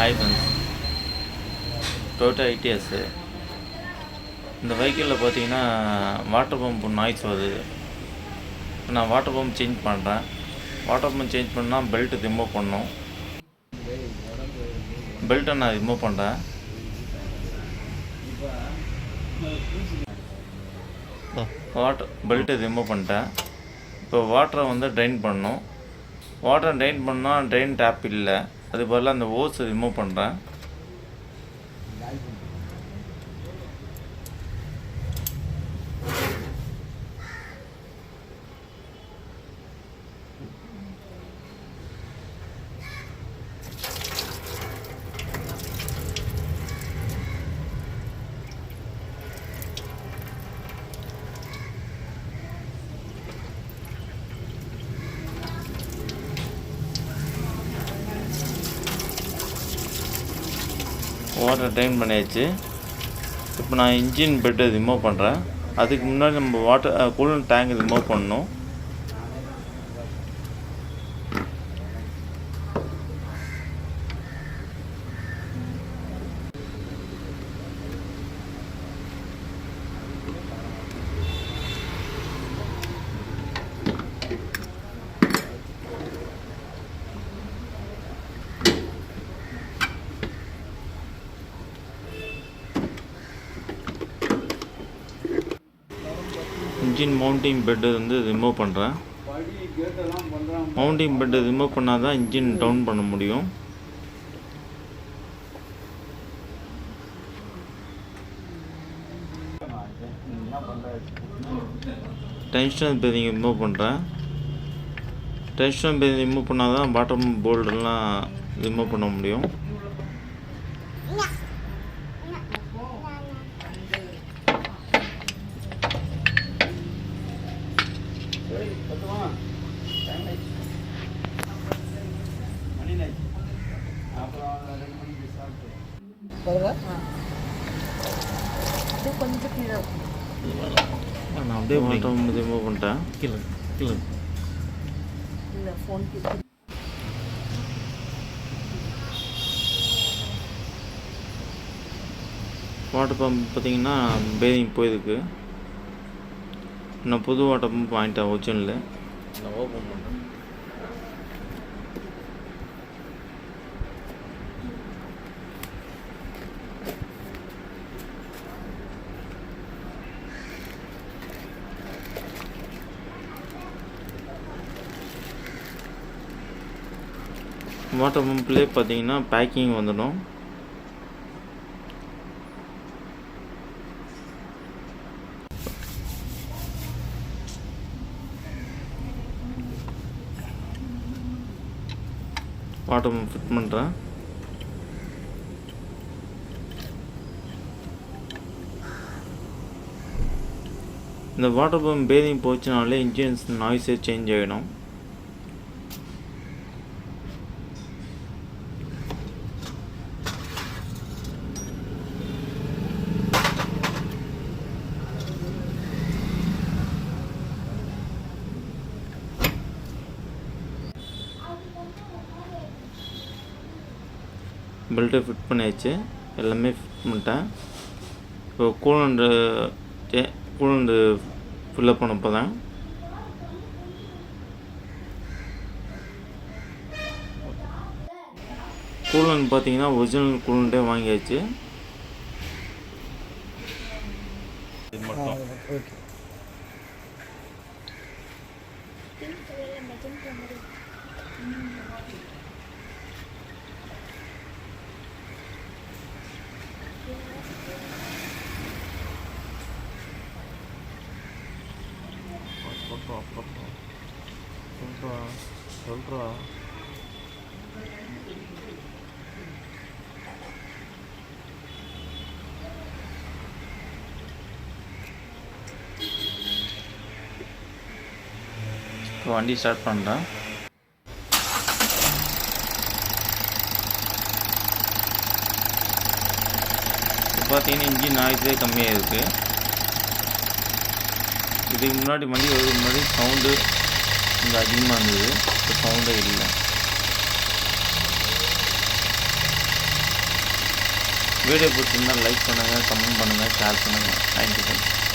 Hi friends, Toyota IDS. இந்த வெஹிக்கிளில் பார்த்தீங்கன்னா water pump noise வருது. நான் வாட்டர் பம்ப் சேஞ்ச் பண்ணுறேன். வாட்டர் பம்ப் சேஞ்ச் பண்ணால் பெல்ட்டு ரிமூவ் பண்ணணும். பெல்ட்டை நான் ரிமூவ் பண்ணுறேன். பெல்ட்டை ரிமூவ் பண்ணிட்டேன். இப்போ வாட்டரை வந்து ட்ரைன் பண்ணணும். வாட்டரை ட்ரைன் பண்ணால் ட்ரைன் டேப் இல்லை, அது பதிலாக அந்த ஓஸ் ரிமூவ் பண்ணுறேன். வாட்டர் ட்ரைன் பண்ணியாச்சு. இப்போ நான் இன்ஜின் பெட்டை ரிமூவ் பண்ணுறேன். அதுக்கு முன்னாடி நம்ம வாட்டர் கூலண்ட் டேங்க் ரிமூவ் பண்ணணும். இன்ஜின் மவுண்டிங் பெட்டு வந்து ரிமூவ் பண்ணுறேன். மவுண்டிங் பெட்டு ரிமூவ் பண்ணால் தான் இன்ஜின் டவுன் பண்ண முடியும். டென்ஷன் பேரிங் ரிமூவ் பண்ணுறேன். டென்ஷன் பேரிங் ரிமூவ் பண்ணால் தான் பாட்டம் போல்டெல்லாம் ரிமூவ் பண்ண முடியும். நான் அப்படியே வாட்டர் ரிமூவ் பண்ணிட்டேன். வாட்டர் பம்ப் பார்த்தீங்கன்னா பேரிங் போயிருக்கு. நான் புது வாட்டர் பம்ப் வாங்கிட்டேன் ஒரிஜினல். நான் ஓப்பன் பண்ணுறேன். வாட்டர் பம்ப்லேயே பார்த்தீங்கன்னா பேக்கிங் வந்துடும். வாட்டர் பம்ப் ஃபிட் பண்ணுறேன். இந்த water pump bearing போச்சுனாலே engines நாய்ஸே change ஆகிடும். பெல்ட்டை ஃபிட் பண்ணியாச்சு. எல்லாமே ஃபிட் பண்ணிட்டேன். இப்போ கூலண்டு ஃபில்லப் பண்ண போகிறேன். கூலண்ட் பார்த்தீங்கன்னா ஒரிஜினல் கூலண்டே வாங்கியாச்சு. இது மட்டும் சொல்றா. இப்போ வண்டி ஸ்டார்ட் பண்ணுறேன். இப்போ பார்த்தீங்கன்னா இன்ஜின் நாய்ஸே கம்மியாக இருக்குது. இதுக்கு முன்னாடி வண்டி வரதுக்கு முன்னாடி சவுண்டு இங்கே அதிகமாக இருந்தது. இப்போ சவுண்டே இல்லை. வீடியோ பிடிச்சிருந்தால் லைக் பண்ணுங்கள், கமெண்ட் பண்ணுங்கள், ஷேர் பண்ணுங்கள். Thank you friends.